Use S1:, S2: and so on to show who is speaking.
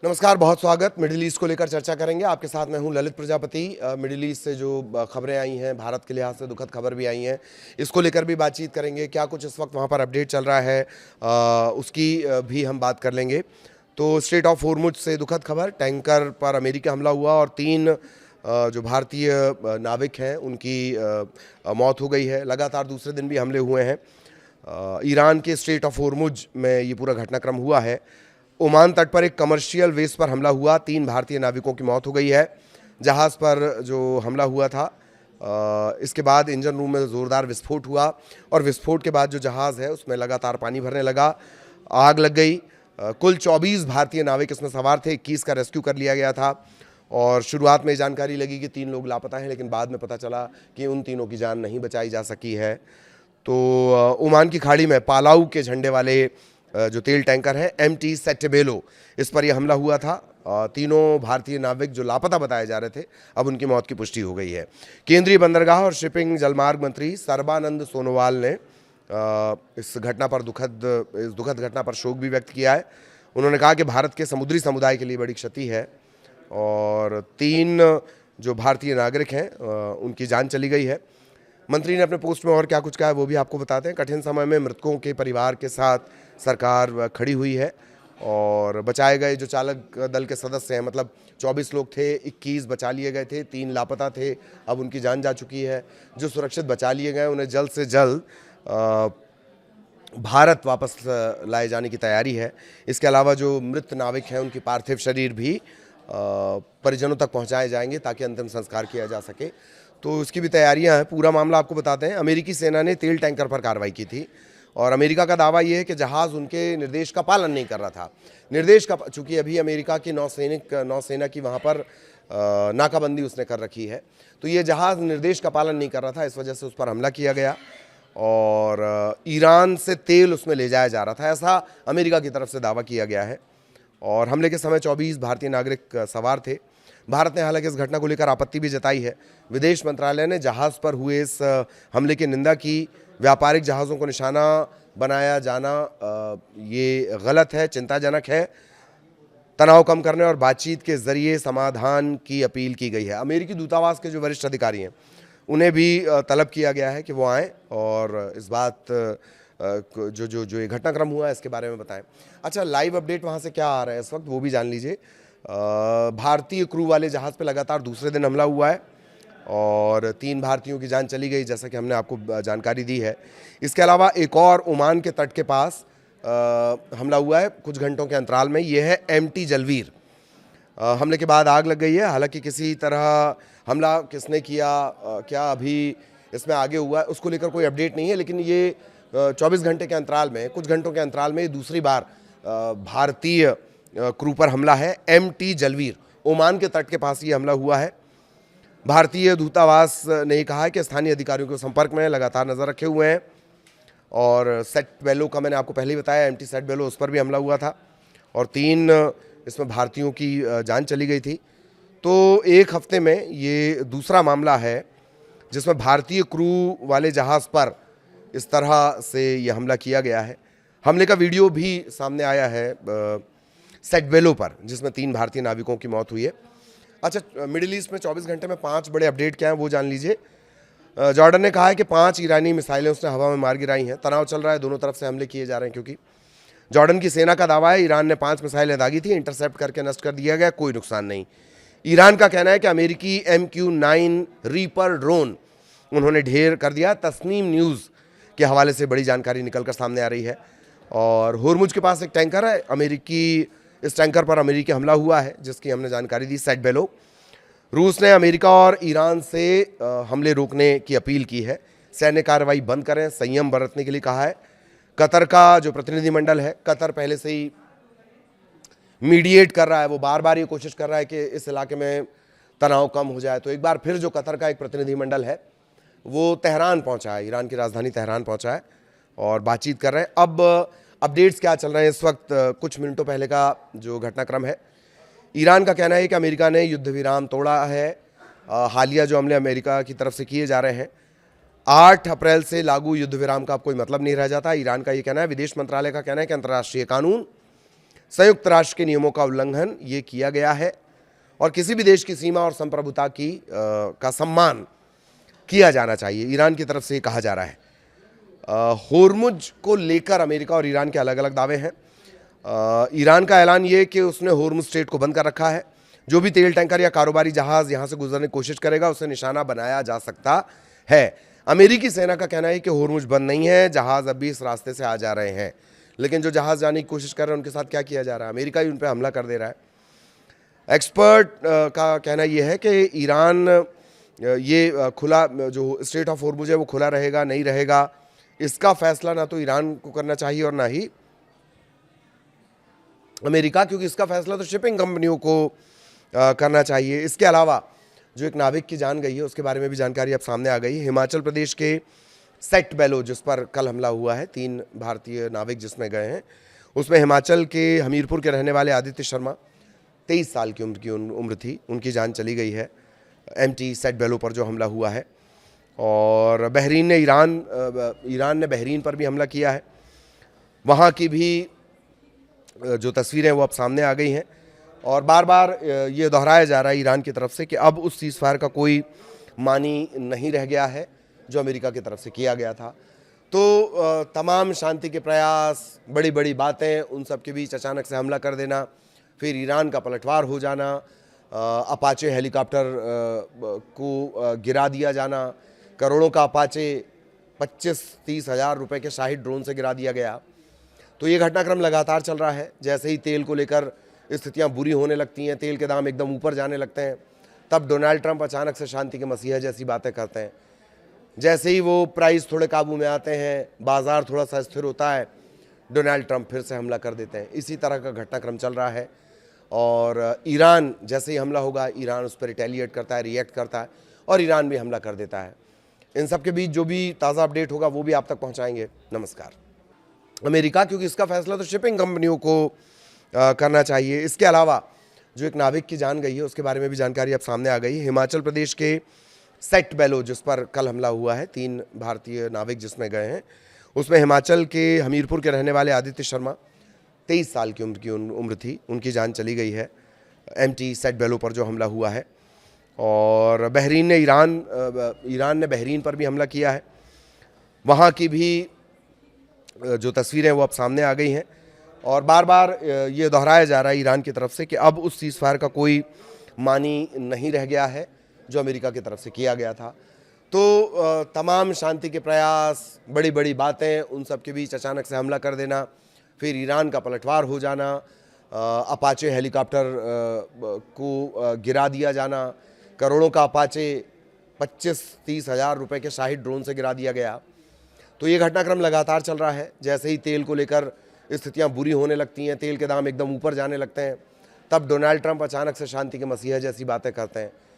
S1: नमस्कार, बहुत स्वागत। मिडिल ईस्ट को लेकर चर्चा करेंगे। आपके साथ मैं हूं ललित प्रजापति। मिडिल ईस्ट से जो खबरें आई हैं, भारत के लिहाज से दुखद खबर भी आई हैं, इसको लेकर भी बातचीत करेंगे। क्या कुछ इस वक्त वहां पर अपडेट चल रहा है, उसकी भी हम बात कर लेंगे। तो स्ट्रेट ऑफ होर्मुज से दुखद खबर, टैंकर पर अमेरिकी हमला हुआ और 3 जो भारतीय नाविक हैं उनकी मौत हो गई है। लगातार दूसरे दिन भी हमले हुए हैं। ईरान के स्ट्रेट ऑफ होर्मुज में ये पूरा घटनाक्रम हुआ है। ओमान तट पर एक कमर्शियल वेस पर हमला हुआ, 3 भारतीय नाविकों की मौत हो गई है। जहाज़ पर जो हमला हुआ था, इसके बाद इंजन रूम में ज़ोरदार विस्फोट हुआ और विस्फोट के बाद जो जहाज़ है उसमें लगातार पानी भरने लगा, आग लग गई। कुल 24 भारतीय नाविक इसमें सवार थे, 21 का रेस्क्यू कर लिया गया था। और शुरुआत में जानकारी लगी कि 3 लोग लापता हैं, लेकिन बाद में पता चला कि उन तीनों की जान नहीं बचाई जा सकी है। तो ओमान की खाड़ी में पालाऊ के झंडे वाले जो तेल टैंकर है MT सेटेबेलो, इस पर यह हमला हुआ था। तीनों भारतीय नाविक जो लापता बताए जा रहे थे, अब उनकी मौत की पुष्टि हो गई है। केंद्रीय बंदरगाह और शिपिंग जलमार्ग मंत्री सर्बानंद सोनोवाल ने इस दुखद घटना पर शोक भी व्यक्त किया है। उन्होंने कहा कि भारत के समुद्री समुदाय के लिए बड़ी क्षति है और 3 जो भारतीय नागरिक हैं उनकी जान चली गई है। मंत्री ने अपने पोस्ट में और क्या कुछ कहा है वो भी आपको बताते हैं। कठिन समय में मृतकों के परिवार के साथ सरकार खड़ी हुई है और बचाए गए जो चालक दल के सदस्य हैं, मतलब 24 लोग थे, 21 बचा लिए गए थे, 3 लापता थे, अब उनकी जान जा चुकी है। जो सुरक्षित बचा लिए गए उन्हें जल्द से जल्द भारत वापस लाए जाने की तैयारी है। इसके अलावा जो मृत नाविक हैं उनकी पार्थिव शरीर भी परिजनों तक पहुंचाए जाएंगे ताकि अंतिम संस्कार किया जा सके। तो इसकी भी तैयारियां हैं। पूरा मामला आपको बताते हैं। अमेरिकी सेना ने तेल टैंकर पर कार्रवाई की थी और अमेरिका का दावा यह है कि जहाज़ उनके निर्देश का पालन नहीं कर रहा था। चूंकि अभी अमेरिका की नौसेना की वहाँ पर नाकाबंदी उसने कर रखी है, तो ये जहाज़ निर्देश का पालन नहीं कर रहा था, इस वजह से उस पर हमला किया गया और ईरान से तेल उसमें ले जाया जा रहा था, ऐसा अमेरिका की तरफ से दावा किया गया है। और हमले के समय 24 भारतीय नागरिक सवार थे। भारत ने हालांकि इस घटना को लेकर आपत्ति भी जताई है। विदेश मंत्रालय ने जहाज़ पर हुए इस हमले की निंदा की। व्यापारिक जहाज़ों को निशाना बनाया जाना ये गलत है, चिंताजनक है। तनाव कम करने और बातचीत के जरिए समाधान की अपील की गई है। अमेरिकी दूतावास के जो वरिष्ठ अधिकारी हैं उन्हें भी तलब किया गया है कि वो आएँ और इस बात जो ये घटनाक्रम हुआ है इसके बारे में बताएं। अच्छा, लाइव अपडेट वहाँ से क्या आ रहा है इस वक्त वो भी जान लीजिए। भारतीय क्रू वाले जहाज़ पे लगातार दूसरे दिन हमला हुआ है और 3 भारतीयों की जान चली गई, जैसा कि हमने आपको जानकारी दी है। इसके अलावा एक और ओमान के तट के पास हमला हुआ है कुछ घंटों के अंतराल में। ये है MT जलवीर। हमले के बाद आग लग गई है। हालांकि किसी तरह हमला किसने किया, क्या अभी इसमें आगे हुआ है उसको लेकर कोई अपडेट नहीं है, लेकिन ये 24 घंटे के अंतराल में, कुछ घंटों के अंतराल में दूसरी बार भारतीय क्रू पर हमला है। MT जलवीर, ओमान के तट के पास ये हमला हुआ है। भारतीय दूतावास ने कहा है कि स्थानीय अधिकारियों के संपर्क में लगातार नज़र रखे हुए हैं और सेटेबेलो का मैंने आपको पहले ही बताया, MT सेटेबेलो, उस पर भी हमला हुआ था और 3 इसमें भारतीयों की जान चली गई थी। तो एक हफ्ते में ये दूसरा मामला है जिसमें भारतीय क्रू वाले जहाज़ पर इस तरह से ये हमला किया गया है। हमले का वीडियो भी सामने आया है सेटेबेलो पर, जिसमें 3 भारतीय नाविकों की मौत हुई है। अच्छा, मिडिल ईस्ट में 24 घंटे में 5 बड़े अपडेट क्या हैं वो जान लीजिए। जॉर्डन ने कहा है कि 5 ईरानी मिसाइलें उसने हवा में मार गिराई हैं। तनाव चल रहा है, दोनों तरफ से हमले किए जा रहे हैं क्योंकि जॉर्डन की सेना का दावा है ईरान ने 5 मिसाइलें दागी थी, इंटरसेप्ट करके नष्ट कर दिया गया, कोई नुकसान नहीं। ईरान का कहना है कि अमेरिकी MQ-9 रीपर ड्रोन उन्होंने ढेर कर दिया। तस्नीम न्यूज़ के हवाले से बड़ी जानकारी निकलकर सामने आ रही है। और होर्मुज के पास एक टैंकर है, इस टैंकर पर अमेरिकी हमला हुआ है जिसकी हमने जानकारी दी। सेटेबेलो, रूस ने अमेरिका और ईरान से हमले रोकने की अपील की है। सैन्य कार्रवाई बंद करें, संयम बरतने के लिए कहा है। कतर का जो प्रतिनिधिमंडल है, कतर पहले से ही मीडिएट कर रहा है, वो बार बार ये कोशिश कर रहा है कि इस इलाके में तनाव कम हो जाए। तो एक बार फिर जो कतर का एक प्रतिनिधिमंडल है वो तेहरान पहुंचा है, ईरान की राजधानी तेहरान पहुंचा है और बातचीत कर रहे हैं। अब अपडेट्स क्या चल रहे हैं इस वक्त, कुछ मिनटों पहले का जो घटनाक्रम है। ईरान का कहना है कि अमेरिका ने युद्ध विराम तोड़ा है। हालिया जो हमले अमेरिका की तरफ से किए जा रहे हैं, 8 अप्रैल से लागू युद्ध विराम का अब कोई मतलब नहीं रह जाता। ईरान का ये कहना है। विदेश मंत्रालय का कहना है कि अंतर्राष्ट्रीय कानून, संयुक्त राष्ट्र के नियमों का उल्लंघन ये किया गया है और किसी भी देश की सीमा और संप्रभुता का सम्मान किया जाना चाहिए, ईरान की तरफ से ये कहा जा रहा है। होर्मुज को लेकर अमेरिका और ईरान के अलग अलग दावे हैं। ईरान का ऐलान ये कि उसने होर्मुज स्ट्रेट को बंद कर रखा है। जो भी तेल टैंकर या कारोबारी जहाज यहाँ से गुजरने की कोशिश करेगा उसे निशाना बनाया जा सकता है। अमेरिकी सेना का कहना है कि होर्मुज बंद नहीं है, जहाज अभी इस रास्ते से आ जा रहे हैं, लेकिन जो जहाज जाने की कोशिश कर रहे हैं उनके साथ क्या किया जा रहा है? अमेरिका ही उन पर हमला कर दे रहा है। एक्सपर्ट का कहना यह है कि ईरान ये खुला जो स्ट्रेट ऑफ होर्मुज है वो खुला रहेगा नहीं रहेगा, इसका फैसला ना तो ईरान को करना चाहिए और ना ही अमेरिका, क्योंकि इसका फैसला तो शिपिंग कंपनियों को करना चाहिए। इसके अलावा जो एक नाविक की जान गई है उसके बारे में भी जानकारी अब सामने आ गई है। हिमाचल प्रदेश के सेट बेलो जिस पर कल हमला हुआ है, 3 भारतीय नाविक जिसमें गए हैं, उसमें हिमाचल के हमीरपुर के रहने वाले आदित्य शर्मा 23 साल की उम्र थी, उनकी जान चली गई है एमटी सेट बेलो पर जो हमला हुआ है। और ईरान ने बहरीन पर भी हमला किया है। वहाँ की भी जो तस्वीरें वो अब सामने आ गई हैं और बार बार ये दोहराया जा रहा है ईरान की तरफ से कि अब उस सीज़ फायर का कोई मानी नहीं रह गया है जो अमेरिका की तरफ से किया गया था। तो तमाम शांति के प्रयास, बड़ी बड़ी बातें, उन सब के बीच अचानक से हमला कर देना, फिर ईरान का पलटवार हो जाना, अपाचे हेलीकॉप्टर को गिरा दिया जाना, करोड़ों का अपाचे 25-30 हज़ार रुपये के शाहिद ड्रोन से गिरा दिया गया। तो ये घटनाक्रम लगातार चल रहा है। जैसे ही तेल को लेकर स्थितियां बुरी होने लगती हैं, तेल के दाम एकदम ऊपर जाने लगते हैं, तब डोनाल्ड ट्रंप अचानक से शांति के मसीहा जैसी बातें करते हैं। जैसे ही वो प्राइस थोड़े काबू में आते हैं, बाजार थोड़ा सा स्थिर होता है, डोनाल्ड ट्रंप फिर से हमला कर देते हैं। इसी तरह का घटनाक्रम चल रहा है और ईरान जैसे ही हमला होगा, ईरान उस पर रिटेलिएट करता है, रिएक्ट करता है और ईरान भी हमला कर देता है। इन सब के बीच जो भी ताज़ा अपडेट होगा वो भी आप तक पहुँचाएंगे। नमस्कार। अमेरिका, क्योंकि इसका फैसला तो शिपिंग कंपनियों को करना चाहिए। इसके अलावा जो एक नाविक की जान गई है उसके बारे में भी जानकारी अब सामने आ गई है। हिमाचल प्रदेश के सेट बेलो जिस पर कल हमला हुआ है, 3 भारतीय नाविक जिसमें गए हैं, उसमें हिमाचल के हमीरपुर के रहने वाले आदित्य शर्मा 23 साल की उम्र थी, उनकी जान चली गई है एमटी सेट बेलो पर जो हमला हुआ है। और ईरान ने बहरीन पर भी हमला किया है। वहाँ की भी जो तस्वीरें वो अब सामने आ गई हैं और बार बार ये दोहराया जा रहा है ईरान की तरफ से कि अब उस सीज़ फायर का कोई मानी नहीं रह गया है जो अमेरिका की तरफ से किया गया था। तो तमाम शांति के प्रयास, बड़ी बड़ी बातें, उन सब के बीच अचानक से हमला कर देना, फिर ईरान का पलटवार हो जाना, अपाचे हेलीकॉप्टर को गिरा दिया जाना, करोड़ों का अपाचे 25-30 हज़ार रुपये के शाहिद ड्रोन से गिरा दिया गया। तो ये घटनाक्रम लगातार चल रहा है। जैसे ही तेल को लेकर स्थितियां बुरी होने लगती हैं, तेल के दाम एकदम ऊपर जाने लगते हैं, तब डोनाल्ड ट्रंप अचानक से शांति के मसीहा जैसी बातें करते हैं।